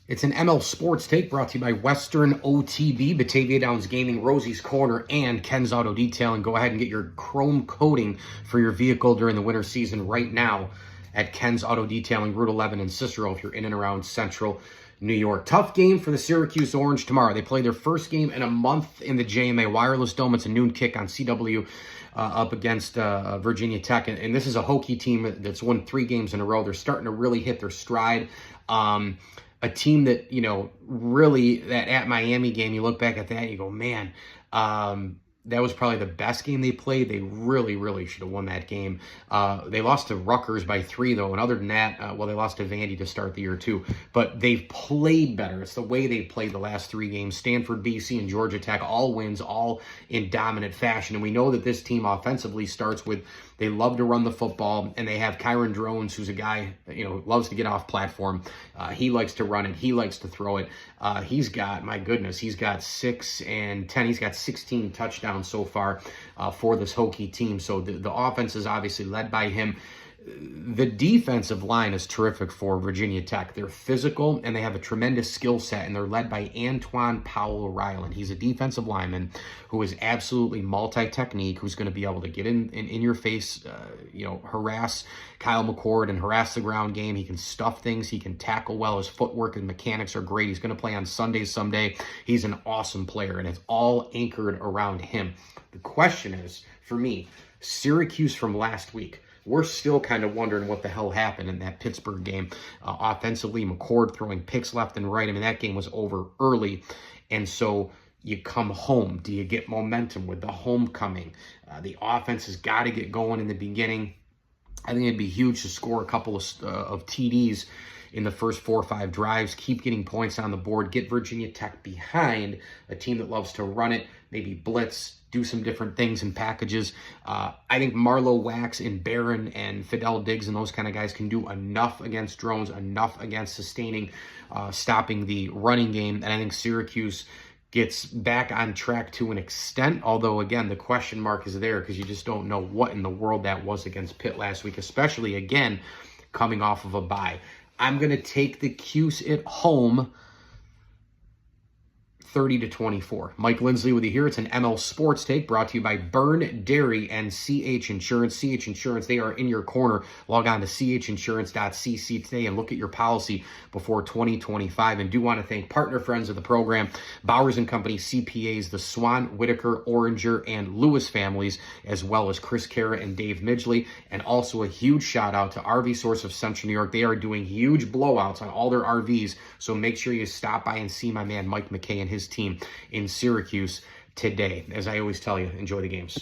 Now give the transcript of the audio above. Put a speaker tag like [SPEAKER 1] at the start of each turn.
[SPEAKER 1] It's an ML Sports Take brought to you by Western OTB, Batavia Downs Gaming, Rosie's Corner, and Ken's Auto Detailing. Go ahead and get your chrome coating for your vehicle during the winter season right now at Ken's Auto Detailing, Route 11 in Cicero if you're in and around central New York. Tough game for the Syracuse Orange tomorrow. They play their first game in a month in the JMA Wireless Dome. It's a noon kick on CW up against Virginia Tech. And this is a Hokie team that's won 3 games in a row. They're starting to really hit their stride. A team that, really, that at Miami game, you look back at that and you go, man, that was probably the best game they played. They really, really should have won that game. They lost to Rutgers by 3, though. And other than that, they lost to Vandy to start the year, too. But they've played better. It's the way they've played the last 3 games. Stanford, BC, and Georgia Tech, all wins, all in dominant fashion. And we know that this team offensively starts with, they love to run the football, and they have Kyron Drones, who's a guy, loves to get off platform. He likes to run it. He likes to throw it. He's got, my goodness, he's got 6 and 10. He's got 16 touchdowns so far for this Hokie team. So the offense is obviously led by him. The defensive line is terrific for Virginia Tech. They're physical, and they have a tremendous skill set, and they're led by Antoine Powell-Ryland. He's a defensive lineman who is absolutely multi-technique, who's going to be able to get in your face, harass Kyle McCord and harass the ground game. He can stuff things. He can tackle well. His footwork and mechanics are great. He's going to play on Sundays someday. He's an awesome player, and it's all anchored around him. The question is, for me, Syracuse from last week, we're still kind of wondering what the hell happened in that Pittsburgh game. Offensively, McCord throwing picks left and right. I mean, that game was over early. And so you come home. Do you get momentum with the homecoming? The offense has got to get going in the beginning. I think it'd be huge to score a couple of TDs in the first 4 or 5 drives, keep getting points on the board, get Virginia Tech behind a team that loves to run it, maybe blitz, do some different things in packages. I think Marlowe Wax and Barron and Fidel Diggs and those kind of guys can do enough against drones, enough against sustaining, stopping the running game. And I think Syracuse gets back on track to an extent, although, again, the question mark is there because you just don't know what in the world that was against Pitt last week, especially, again, coming off of a bye. I'm going to take the Cuse at home 30-24. Mike Lindsley with you here. It's an ML Sports Take brought to you by Burn Dairy and CH Insurance. CH Insurance, they are in your corner. Log on to chinsurance.cc today and look at your policy before 2025. And do want to thank partner friends of the program, Bowers & Company CPAs, the Swan, Whitaker, Oranger, and Lewis families, as well as Chris Cara and Dave Midgley. And also a huge shout out to RV Source of Central New York. They are doing huge blowouts on all their RVs, so make sure you stop by and see my man Mike McKay and his team in Syracuse today. As I always tell you, enjoy the games.